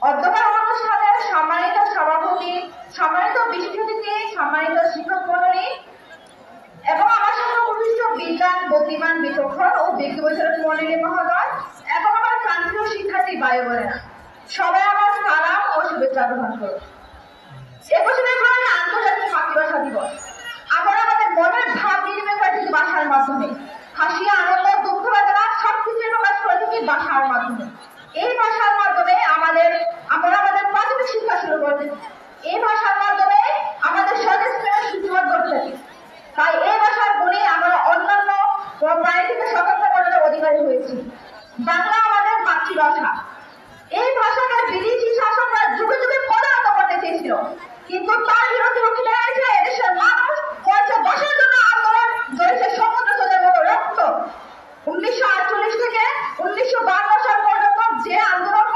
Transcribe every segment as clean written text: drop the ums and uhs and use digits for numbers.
অধ্যক্ষের অনুষ্ঠানে সম্মানিত সভাপতি, সম্মানিত বিশেষ অতিথি, সম্মানিত শিক্ষক মণ্ডলী এবং আমার সঙ্গে উপস্থিত বিজ্ঞান, বুদ্ধিমান, বিচক্ষণ ও ব্যক্তিবৈষয়িক মণ্ডলী মহোদয় এবং আমার প্রান্তীয় শিক্ষার্থী ভাই বোনেরা, সবাই আমার সালাম ও শুভেচ্ছা গ্রহণ করুন। 21শে ফেব্রুয়ারি আন্তর্জাতিক মাতৃভাষা দিবস। আমরা আমাদের মনের ভাব বিনিময় করে থাকি ভাষার মাধ্যমে। হাসি, আনন্দ, দুঃখ, বেদনা সবকিছু প্রকাশ করে থাকি ভাষার মাধ্যমে। এই ভাষার মাধ্যমে আমরা আমাদের প্রাথমিক শিক্ষা শুরু করে থাকি। এই ভাষার মাধ্যমে আমাদের স্বদেশপ্রেমের সূচনা করতে থাকি। তাই এই ভাষার গুণে আমরা অন্যান্য প্রাণী থেকে স্বতন্ত্র মর্যাদার অধিকারী হয়েছি। বাংলা আমাদের মাতৃভাষা। এই ভাষাকে বিদেশি শাসকরা যুগে যুগে পরিণত করতে চেয়েছিল, কিন্তু তার বিরুদ্ধে রুখে দাঁড়িয়েছে এদেশের মানুষ। করেছে ভাষার জন্য আন্দোলন, ঝরেছে সমুদ্র স্রোতের মতো রক্ত। 1948 থেকে 1952 সাল পর্যন্ত যে আন্দোলন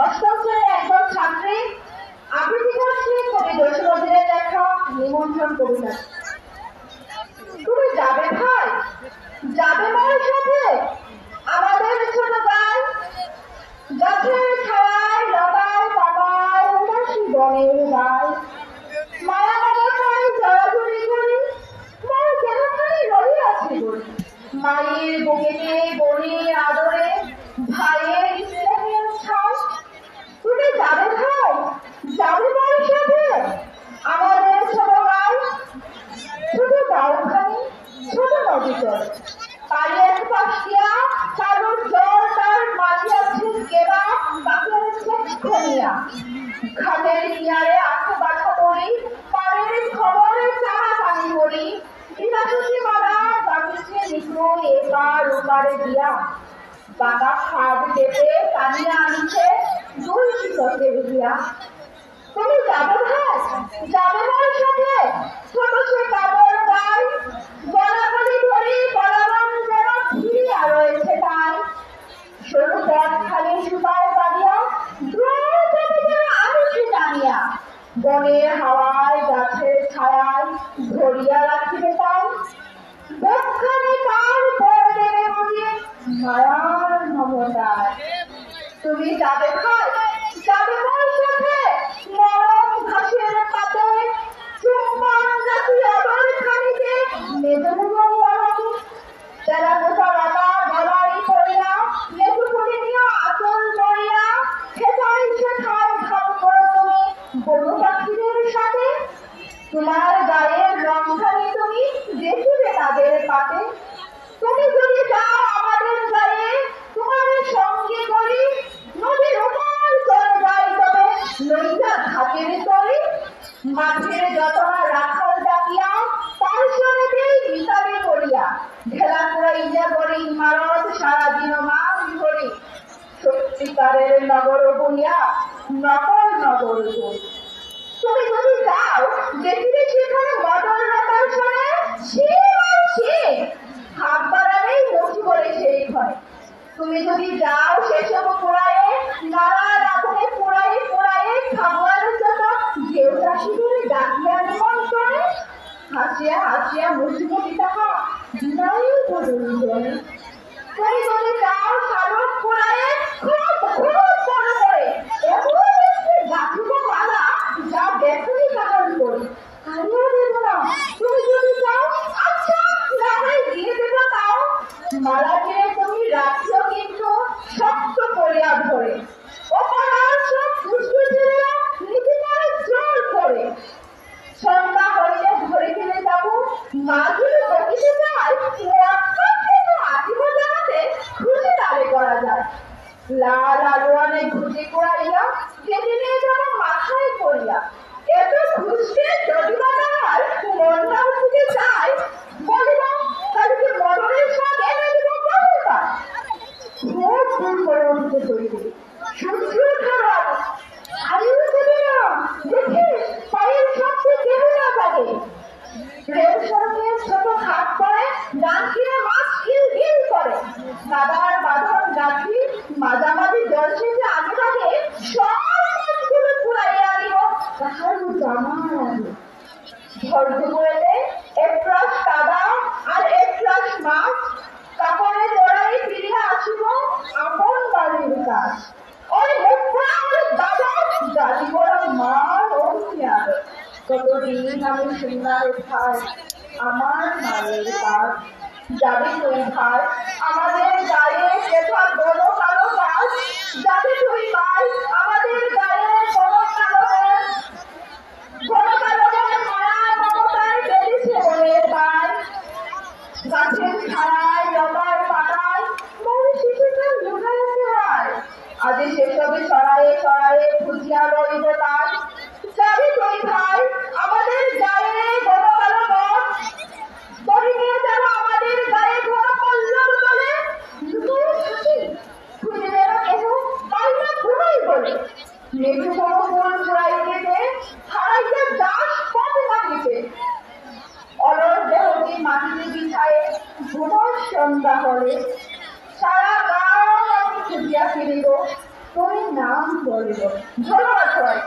অষ্টম শ্রেণীর একজন ছাত্রী আবৃত্তি করছে কবি জসীমউদ্দিনের লেখা নিমন্ত্রণ কবিতা। তুমি যাবে ভাই, যাবে মায়ের সাথে আমাদের ছোট গান, গাছের ছায়ায় লতায় পাতায় উদাসী বনের গায়, মায়া মমতায় জড়াজড়ি করি, মার কেনখানি রহিয়াছি বলি, মায়ের বুকেতে বনের আদরে ভাইয়ের স্নেহের ছাপ। তুমি যাবে ভাই, যাবে মায়ের সাথে আমাদের ছোট গান, ছোট গাঁওখানি ছোট নদী চলে, পাড়িয়ার পাশ দিয়া চালুর জল তার মাঝে আছে কেবা বাঁকের ছেচ খনিয়া, ঘাটের কিনারে আঁখে বাঁধা পড়ি, পাড়ের খবরে চারা পানি পড়ি, বিনাশুতি মালা বাঁকিছে নিকু এপার ওপারে দিয়া, বাঁকা খাদ কেটে টানিয়া আনছে দুই শিক্ষকের দিয়া। তুমি যাবে ভাই, যাবে মায়ের সাথে ছোট সে কাপড় গায়ে, গলাগলি ধরি গলাবন যেন ফিরিয়া রয়েছে তাই, সরু পথ খালি সুতায় বাঁধিয়া দ্রুত যেন আনিছে টানিয়া, বনের হাওয়ায় গাছের ছায়ায় ধরিয়া রাখিবে তাই, বক্ষানে তার ভরে দেবে বুঝি মায়ার মমতায়। তুমি যাবে ভাই, যাবে মায়ের সাথে নরম ঘাসের পাতে, চুম্বন জাতি আদর খানিতে মেজমুগল বানাতে, তেরাকোটা লতা গলায় পড়িয়া লেবু করে নিয়া আঁচল পড়িয়া, খেতাই শেখায় খাও করো তুমি গরু পাখিদের সাথে, তোমার গায়ের রংখানি তুমি দেখিবে তাদের পাতে। তুমি যদি যাও আমাদের গায়ে তোমার সঙ্গে করি, নদীর ওপার চলে যাই তবে লইয়া ঘাটের তরি, মাঠের যতনা রাখাল ডাকিয়া তার সঙ্গেই বিচারে করিয়া, ঢেলা কুড়াইয়া করে ইমারত সারাদিন মাছ ধরি, সত্যিকারের নগর বলিয়া নকল নগর করি। তুমি যদি যাও দেখিবে সেখানে মদন লতার সনে সে হাত বাড়ালেই মুঠি করে সেই ঘরে। তুমি যদি যাও সেসব পোড়ায়ে নানার আগুনে পোড়ায়ে পোড়ায়ে খাবার যত ঢেউ চাষিদের ডাকিয়া নিমন্ত্রণে, হাসিয়া হাসিয়া মুচমুচি তাহা বিদায় বদল করে। তুমি যদি যাও শালক পোড়ায়ে খুব খুব বড় করে এমন একটি গাছিব মালা যা দেখুনি কারণ করে আমিও দেব না। তুমি যদি যাও আচ্ছা রাখাই দিয়ে দেব তাও, মালা দিয়ে তুমি রাখিও কিন্তু শক্ত করিয়া ধরে, অপরাধ সব দুষ্ট ছেলেরা নীতি করে জোর করে, সন্ধ্যা হইলে ধরে ফেলে যাবো মা যদি বকিতে যায় আজীব জানাতে খুশি তারে করা যায়, লাল আলোয়ানে ঘুষি করাইয়া কেটে নিয়ে যাবো মাথায় পড়িয়া, এত খুশকে যদি বানার মনটা উঠিতে চায় বলিব কালকে মদনের সাথ এনে দিব বহুবার, খুব দূর করে উঠতে চলবে সূর্য খারাপ আয়ু দেবে না, দেখিস পায়ের শক্তি কেড়ে না থাকে, রেল সড়কের ছোট খাট পরে ডান ফিরে মাছ হিল হিল করে, কাদার বাঁধন গাছি মাঝামাঝি জল শেষে আগে থাকে সব মাছগুলো ফুরাইয়া দিব তাহার জামা আগে, ঝড় দুপুরেতে এক রাশ কাদা আর এক রাশ মাছ, কাপড়ে জড়াই ফিরিয়া আসিব আপন বাড়ির কাজ, ওই মুখা ওই দাদা জালি বড় মার অভিয়ার, কতদিন আমি সুন্দর ভাই আমার মায়ের কাজ। যাবে তুই ভাই আমাদের গায়ে সেটা বড় কালো গাছ, যাবে তুই ভাই আমাদের গায়ে বড় কালো গাছ, বড় কালো গাছ মায়া মমতায় বেরিয়েছে বনের গাছ, গাছের ছায়ায় লতার পাতায় মনে শিশুটা লুকাইতে হয়, আজ সেসবে সরায়ে সরায়ে খুঁজিয়া লইব তাই। যাবে তুই ভাই আমাদের গায়ে বড় কালো গাছ, দড়ি নিয়ে যাবো আমাদের গায়ে বড় পল্লব বলে, লুকিয়ে থাকি খুঁজে যেন কেহ পাইনা ঘুমাই বলে, মেঘু বড় ফুল ফুরাইতে দে হারাইতে দাস পথ কাটিতে, অলর দেহটি মাটিতে বিছায়ে ঘুমোর সন্ধ্যা হলে, সারা গাঁও আমি খুঁজিয়া ফিরিব তুমি নাম বলব। ধন্যবাদ সবাই।